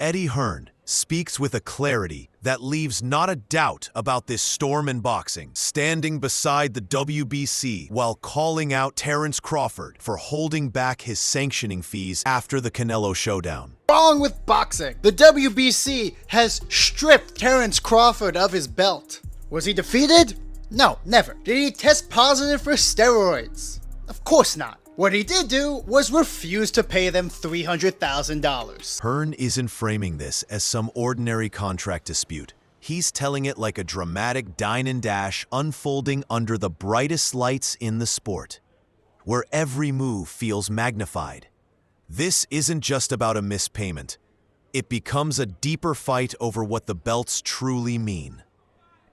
Eddie Hearn speaks with a clarity that leaves not a doubt about this storm in boxing, standing beside the WBC while calling out Terence Crawford for holding back his sanctioning fees after the Canelo showdown. Wrong with boxing. The WBC has stripped Terence Crawford of his belt. Was he defeated? No, never. Did he test positive for steroids? Of course not. What he did do was refuse to pay them $300,000. Hearn isn't framing this as some ordinary contract dispute. He's telling it like a dramatic dine and dash unfolding under the brightest lights in the sport, where every move feels magnified. This isn't just about a missed payment. It becomes a deeper fight over what the belts truly mean.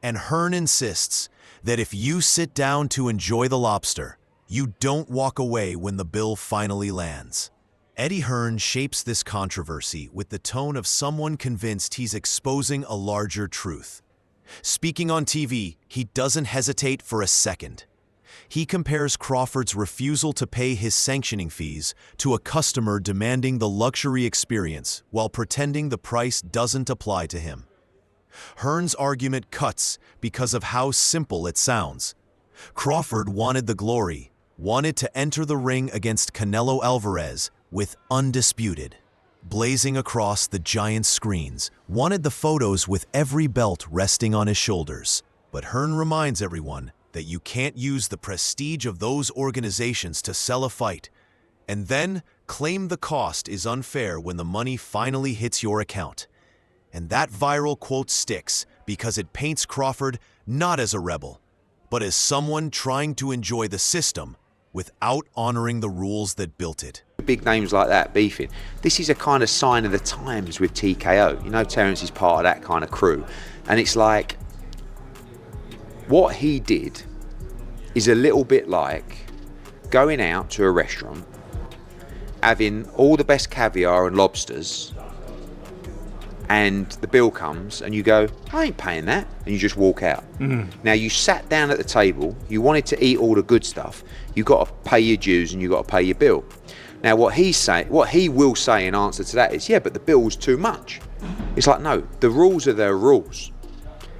And Hearn insists that if you sit down to enjoy the lobster, you don't walk away when the bill finally lands. Eddie Hearn shapes this controversy with the tone of someone convinced he's exposing a larger truth. Speaking on TV, he doesn't hesitate for a second. He compares Crawford's refusal to pay his sanctioning fees to a customer demanding the luxury experience while pretending the price doesn't apply to him. Hearn's argument cuts because of how simple it sounds. Crawford wanted the glory, wanted to enter the ring against Canelo Alvarez with Undisputed, blazing across the giant screens, wanted the photos with every belt resting on his shoulders. But Hearn reminds everyone that you can't use the prestige of those organizations to sell a fight, and then claim the cost is unfair when the money finally hits your account. And that viral quote sticks because it paints Crawford not as a rebel, but as someone trying to enjoy the system without honoring the rules that built it. Big names like that beefing. This is a kind of sign of the times with TKO. You know, Terence is part of that kind of crew. And it's like, what he did is a little bit like going out to a restaurant, having all the best caviar and lobsters, and the bill comes and you go, I ain't paying that, and you just walk out. Now, you sat down at the table, you wanted to eat all the good stuff, you got to pay your dues and you got to pay your bill. Now, what he will say in answer to that is, yeah, but the bill's too much. It's like, no, the rules are their rules.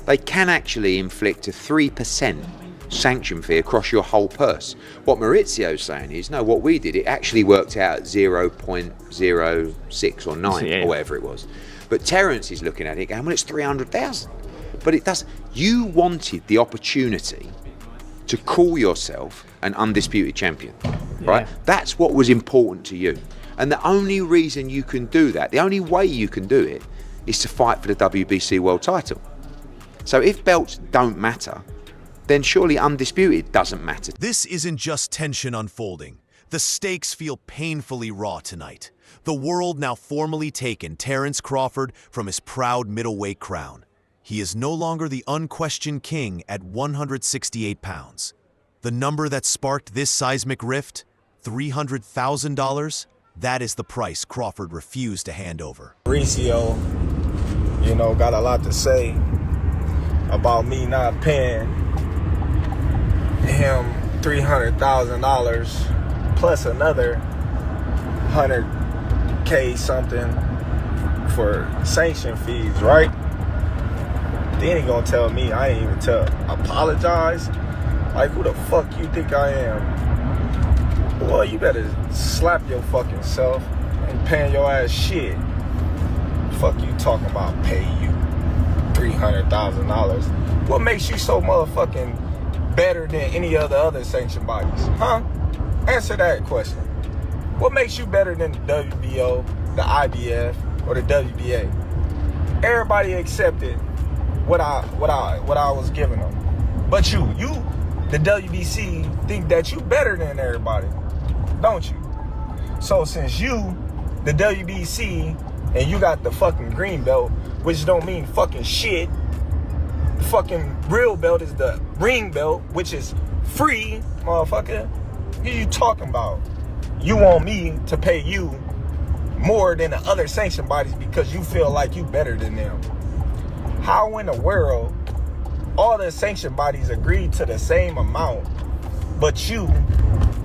They can actually inflict a 3% sanction fee across your whole purse. What Maurizio's saying is, no, what we did, it actually worked out at 0.06 or 9 or whatever it was. But Terence is looking at it going, well, it's 300,000. But it doesn't. You wanted the opportunity to call yourself an undisputed champion, right? That's what was important to you. And the only reason you can do that, the only way you can do it, is to fight for the WBC world title. So if belts don't matter, then surely undisputed doesn't matter. This isn't just tension unfolding. The stakes feel painfully raw tonight. The world now formally taken Terence Crawford from his proud middleweight crown. He is no longer the unquestioned king at 168 pounds. The number that sparked this seismic rift, $300,000, that is the price Crawford refused to hand over. Mauricio, got a lot to say about me not paying him $300,000 plus another $100K something for sanction fees, right? Then he gonna tell me I ain't even apologize. Like, who the fuck you think I am? Boy, you better slap your fucking self. Ain't paying your ass shit. Fuck you talking about pay you $300,000. What makes you so motherfucking better than any other sanction bodies? Huh? Answer that question. What makes you better than the WBO, the IBF, or the WBA? Everybody accepted what I was giving them. But you, the WBC, think that you better than everybody, don't you? So since you, the WBC, and you got the fucking green belt, which don't mean fucking shit. The fucking real belt is the ring belt, which is free, motherfucker. What are you talking about? You want me to pay you more than the other sanction bodies because you feel like you better than them. How in the world all the sanction bodies agreed to the same amount, but you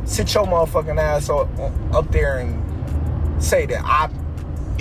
sit your motherfucking ass up there and say that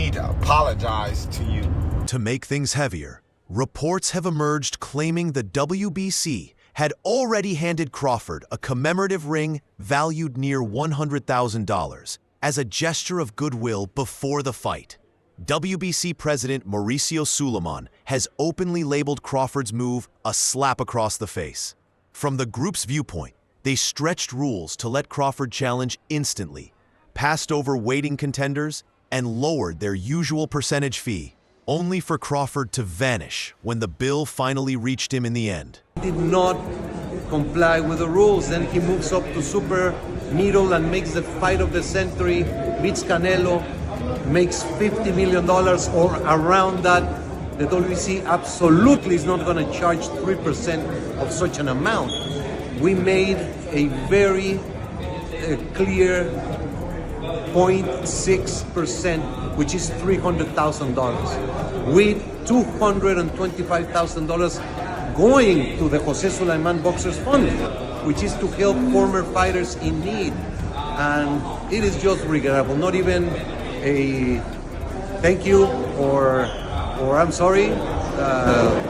need to apologize to you. To make things heavier, reports have emerged claiming the WBC had already handed Crawford a commemorative ring valued near $100,000 as a gesture of goodwill before the fight. WBC President Mauricio Sulaiman has openly labeled Crawford's move a slap across the face. From the group's viewpoint, they stretched rules to let Crawford challenge instantly, passed over waiting contenders, and lowered their usual percentage fee, only for Crawford to vanish when the bill finally reached him in the end. He did not comply with the rules. Then he moves up to super middle and makes the fight of the century, beats Canelo, makes $50 million or around that. The WBC absolutely is not going to charge 3% of such an amount. We made a very clear 0.6%, which is $300,000, with $225,000 going to the Jose Sulaiman Boxers Fund, which is to help former fighters in need. And it is just regrettable. Not even a thank you or I'm sorry,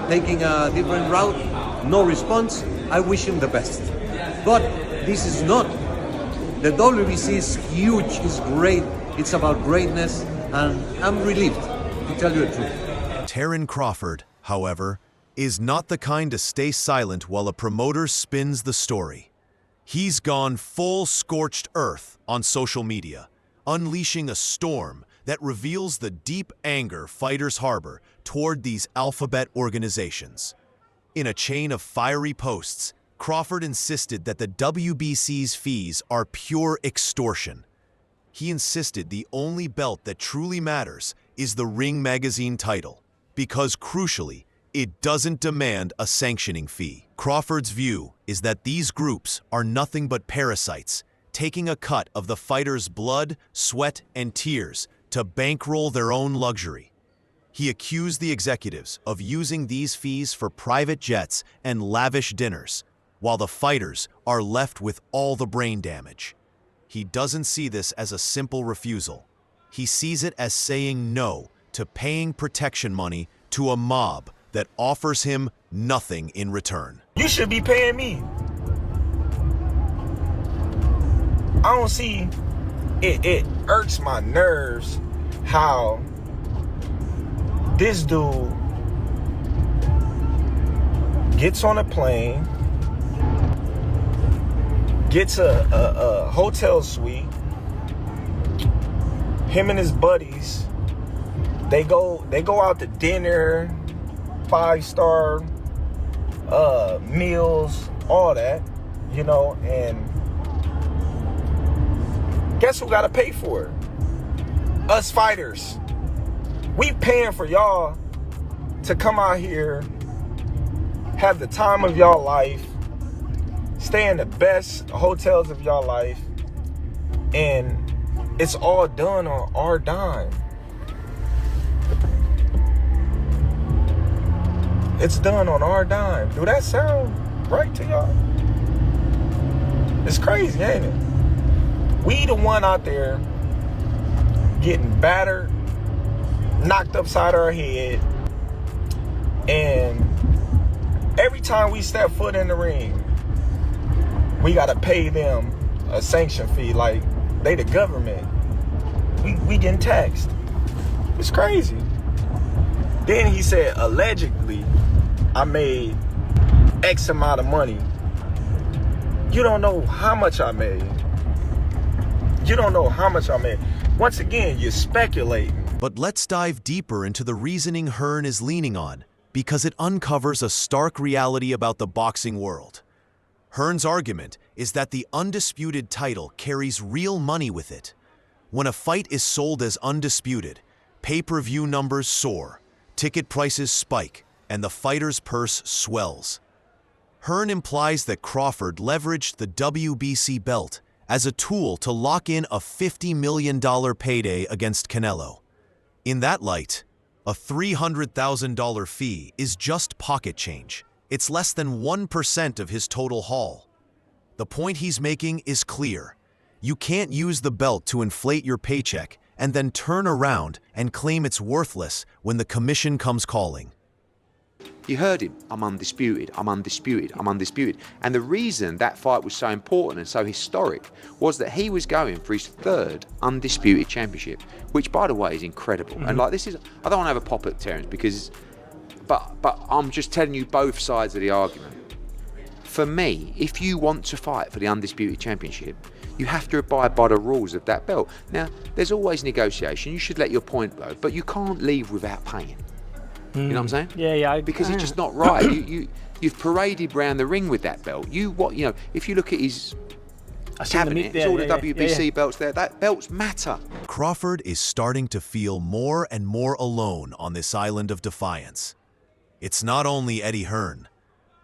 taking a different route, no response. I wish him the best. But this is not. The WBC is huge, it's great, it's about greatness, and I'm relieved, to tell you the truth. Terence Crawford, however, is not the kind to stay silent while a promoter spins the story. He's gone full scorched earth on social media, unleashing a storm that reveals the deep anger fighters harbor toward these alphabet organizations. In a chain of fiery posts, Crawford insisted that the WBC's fees are pure extortion. He insisted the only belt that truly matters is the Ring Magazine title, because crucially, it doesn't demand a sanctioning fee. Crawford's view is that these groups are nothing but parasites, taking a cut of the fighter's blood, sweat, and tears to bankroll their own luxury. He accused the executives of using these fees for private jets and lavish dinners, while the fighters are left with all the brain damage. He doesn't see this as a simple refusal. He sees it as saying no to paying protection money to a mob that offers him nothing in return. You should be paying me. I don't see it irks my nerves how this dude gets on a plane, gets a hotel suite. Him and his buddies, they go out to dinner, 5-star meals, all that, you know, and guess who gotta pay for it? Us fighters. We paying for y'all to come out here, have the time of y'all life, stay in the best hotels of y'all life, and it's all done on our dime. It's done on our dime. Do that sound right to y'all? It's crazy, ain't it? We the one out there getting battered, knocked upside our head, and every time we step foot in the ring, we gotta pay them a sanction fee like they the government. We getting taxed. It's crazy. Then he said, allegedly, I made X amount of money. You don't know how much I made. You don't know how much I made. Once again, you're speculating. But let's dive deeper into the reasoning Hearn is leaning on, because it uncovers a stark reality about the boxing world. Hearn's argument is that the Undisputed title carries real money with it. When a fight is sold as Undisputed, pay-per-view numbers soar, ticket prices spike, and the fighter's purse swells. Hearn implies that Crawford leveraged the WBC belt as a tool to lock in a $50 million payday against Canelo. In that light, a $300,000 fee is just pocket change. It's less than 1% of his total haul. The point he's making is clear. You can't use the belt to inflate your paycheck and then turn around and claim it's worthless when the commission comes calling. You heard him, I'm undisputed, I'm undisputed, I'm undisputed. And the reason that fight was so important and so historic was that he was going for his 3rd undisputed championship, which by the way is incredible. And like this is, I don't want to have a pop at Terence because, but I'm just telling you both sides of the argument. For me, if you want to fight for the undisputed championship, you have to abide by the rules of that belt. Now, there's always negotiation, you should let your point go, but you can't leave without paying. You know what I'm saying? Yeah. Because it's just not right. You've paraded round the ring with that belt. If you look at his cabinet, it's all the WBC belts there. That belts matter. Crawford is starting to feel more and more alone on this island of defiance. It's not only Eddie Hearn.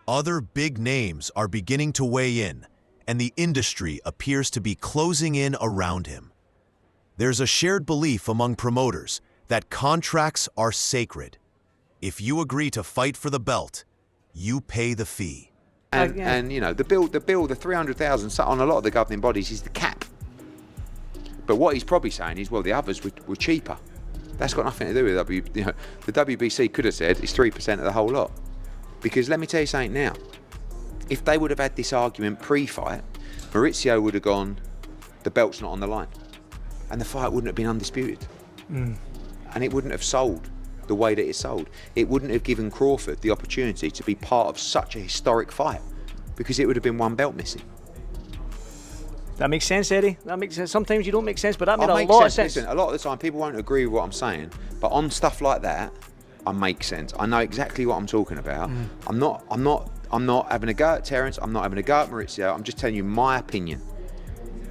Other big names are beginning to weigh in, and the industry appears to be closing in around him. There's a shared belief among promoters that contracts are sacred. If you agree to fight for the belt, you pay the fee. And you know, the bill, the 300,000 on a lot of the governing bodies is the cap. But what he's probably saying is, well, the others were cheaper. That's got nothing to do with the WBC could have said it's 3% of the whole lot. Because let me tell you something now. If they would have had this argument pre-fight, Maurizio would have gone, the belt's not on the line. And the fight wouldn't have been undisputed. And it wouldn't have sold the way that it sold. It wouldn't have given Crawford the opportunity to be part of such a historic fight because it would have been one belt missing. That makes sense, Eddie. That makes sense. Sometimes you don't make sense, but that made a Makes lot of sense. sense. Listen, a lot of the time people won't agree with what I'm saying, but on stuff like that, I make sense. I know exactly what I'm talking about. I'm not having a go at Terence. I'm not having a go at Maurizio. I'm just telling you my opinion.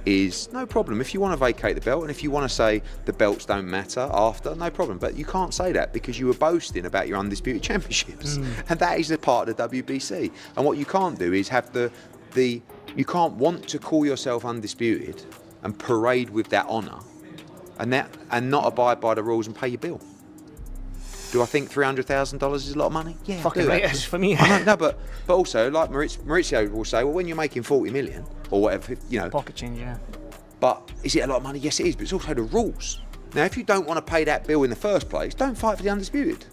Is no problem. If you want to vacate the belt and if you want to say the belts don't matter after, no problem. But you can't say that because you were boasting about your undisputed championships. And that is a part of the WBC. And what you can't do is have you can't want to call yourself undisputed and parade with that honour and not abide by the rules and pay your bill. Do I think $300,000 is a lot of money? Yeah, fucking right, it is for me. I know, but also, like Maurizio will say, well, when you're making 40 million or whatever, you know. Pocket change, yeah. But is it a lot of money? Yes, it is, but it's also the rules. Now, if you don't want to pay that bill in the first place, don't fight for the undisputed.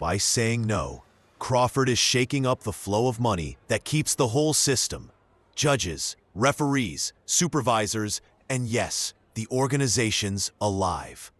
By saying no, Crawford is shaking up the flow of money that keeps the whole system, judges, referees, supervisors, and yes, the organizations alive.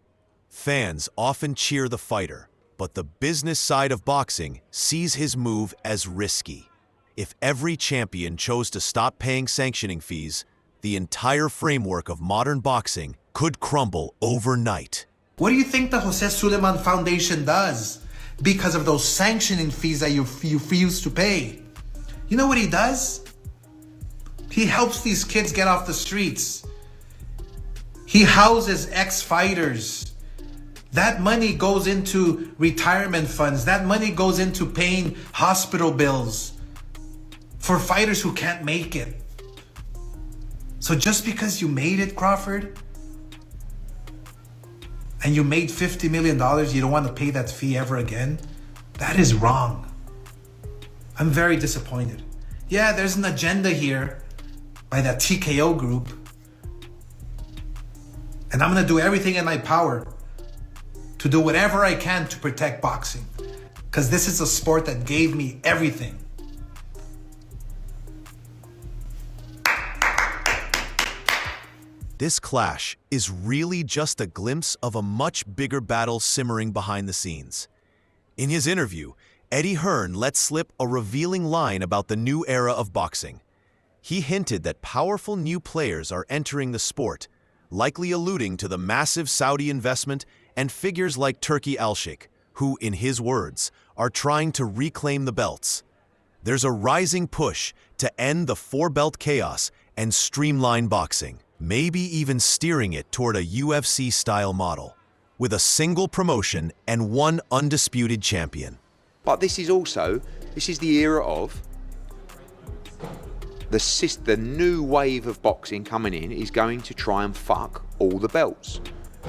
Fans often cheer the fighter, but the business side of boxing sees his move as risky. If every champion chose to stop paying sanctioning fees, the entire framework of modern boxing could crumble overnight. What do you think the Jose Suleiman Foundation does because of those sanctioning fees that you refuse to pay? You know what he does? He helps these kids get off the streets. He houses ex-fighters. That money goes into retirement funds. That money goes into paying hospital bills for fighters who can't make it. So just because you made it, Crawford, and you made $50 million, you don't want to pay that fee ever again? That is wrong. I'm very disappointed. Yeah, there's an agenda here by that TKO group. And I'm going to do everything in my power to do whatever I can to protect boxing. Because this is a sport that gave me everything. This clash is really just a glimpse of a much bigger battle simmering behind the scenes. In his interview, Eddie Hearn let slip a revealing line about the new era of boxing. He hinted that powerful new players are entering the sport, likely alluding to the massive Saudi investment and figures like Turki Al-Sheikh, who, in his words, are trying to reclaim the belts. There's a rising push to end the four-belt chaos and streamline boxing, maybe even steering it toward a UFC-style model, with a single promotion and one undisputed champion. But this is the era of the new wave of boxing coming in is going to try and fuck all the belts.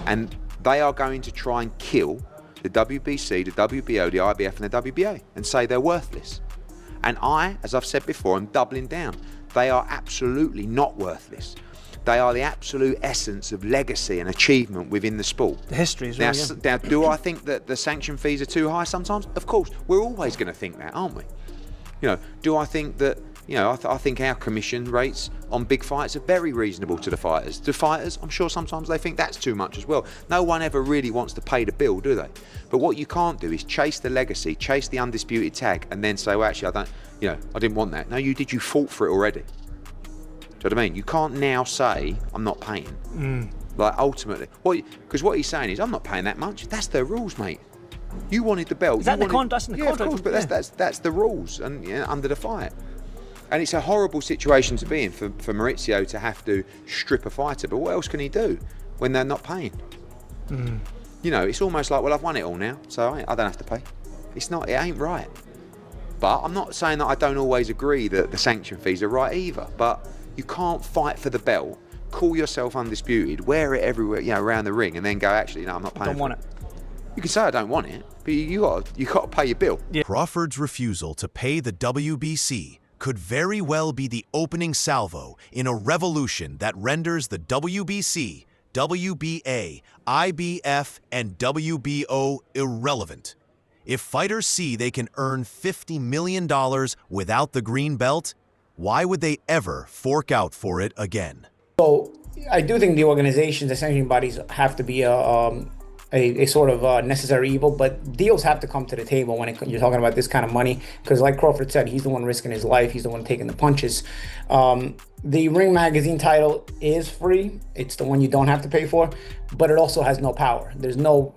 And they are going to try and kill the WBC, the WBO, the IBF and the WBA and say they're worthless. And I, as I've said before, I'm doubling down. They are absolutely not worthless. They are the absolute essence of legacy and achievement within the sport. The history as well, Now, do I think that the sanction fees are too high sometimes? Of course, we're always going to think that, aren't we? You know, do I think that, you know, I think our commission rates on big fights are very reasonable to the fighters. To fighters, I'm sure sometimes they think that's too much as well. No one ever really wants to pay the bill, do they? But what you can't do is chase the legacy, chase the undisputed tag, and then say, well, actually, I didn't want that. No, you did. You fought for it already. Do you know what I mean? You can't now say, I'm not paying. Like, ultimately, because what he's saying is, I'm not paying that much. That's the rules, mate. You wanted the belt. Is that the contract? Yeah, of course, but that's the rules and under the fight. And it's a horrible situation to be in for Maurizio to have to strip a fighter. But what else can he do when they're not paying? You know, it's almost like, well, I've won it all now, so I don't have to pay. It ain't right. But I'm not saying that I don't always agree that the sanction fees are right either. But you can't fight for the belt, call yourself undisputed, wear it everywhere, you know, around the ring, and then go, actually, no, I'm not paying. Don't want it. You can say I don't want it, but you got to pay your bill. Yeah. Crawford's refusal to pay the WBC could very well be the opening salvo in a revolution that renders the WBC, WBA, IBF, and WBO irrelevant. If fighters see they can earn $50 million without the green belt, why would they ever fork out for it again? So I do think the organizations, the sanctioning bodies, have to be a sort of necessary evil, but deals have to come to the table when you're talking about this kind of money, because like Crawford said, he's the one risking his life, he's the one taking the punches. The Ring Magazine title is free. It's the one you don't have to pay for, but it also has no power. There's no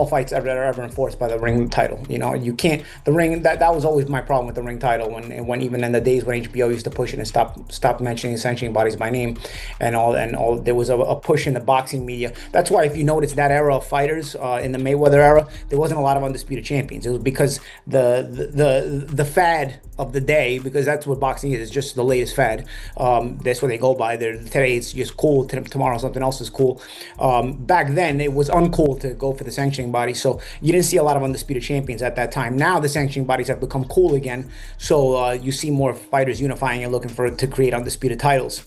fights that are ever enforced by the Ring title. You know, you can't. The Ring, that was always my problem with the Ring title. When even in the days when HBO used to push it and stop mentioning sanctioning bodies by name, and all, there was a push in the boxing media. That's why if you notice that era of fighters in the Mayweather era, there wasn't a lot of undisputed champions. It was because the fad of the day, because that's what boxing is. It's just the latest fad. That's what they go by. Today it's just cool. Tomorrow something else is cool. Back then it was uncool to go for the sanctioning body, so you didn't see a lot of undisputed champions at that time. Now the sanctioning bodies have become cool again, so you see more fighters unifying and looking to create undisputed titles.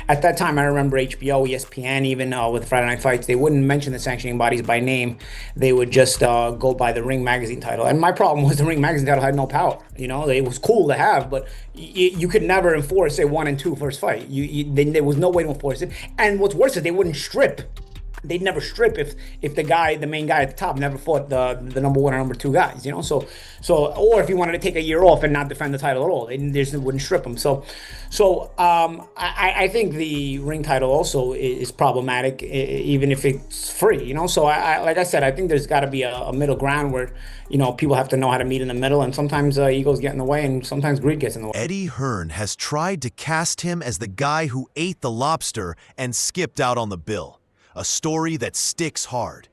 At that time, I remember HBO, ESPN, even with Friday Night Fights, they wouldn't mention the sanctioning bodies by name. They would just go by the Ring Magazine title. And my problem was the Ring Magazine title had no power. You know, it was cool to have, but you could never enforce a 1 and 2 first fight. There was no way to enforce it. And what's worse is they wouldn't strip. They'd never strip if the main guy at the top never fought the number 1 or number 2 guys, you know. So or if he wanted to take a year off and not defend the title at all, they just wouldn't strip him. So I think the Ring title also is problematic, even if it's free, you know. So like I said, I think there's got to be a middle ground where, you know, people have to know how to meet in the middle, and sometimes egos get in the way, and sometimes greed gets in the way. Eddie Hearn has tried to cast him as the guy who ate the lobster and skipped out on the bill. A story that sticks hard.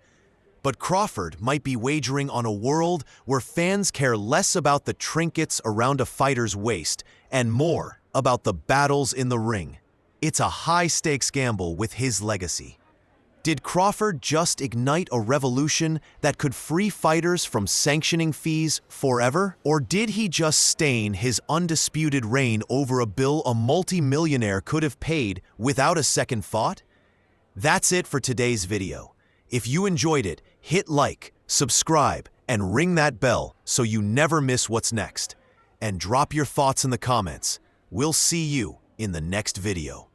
But Crawford might be wagering on a world where fans care less about the trinkets around a fighter's waist and more about the battles in the ring. It's a high-stakes gamble with his legacy. Did Crawford just ignite a revolution that could free fighters from sanctioning fees forever? Or did he just stain his undisputed reign over a bill a multi-millionaire could have paid without a second thought? That's it for today's video. If you enjoyed it, hit like, subscribe, and ring that bell so you never miss what's next. And drop your thoughts in the comments. We'll see you in the next video.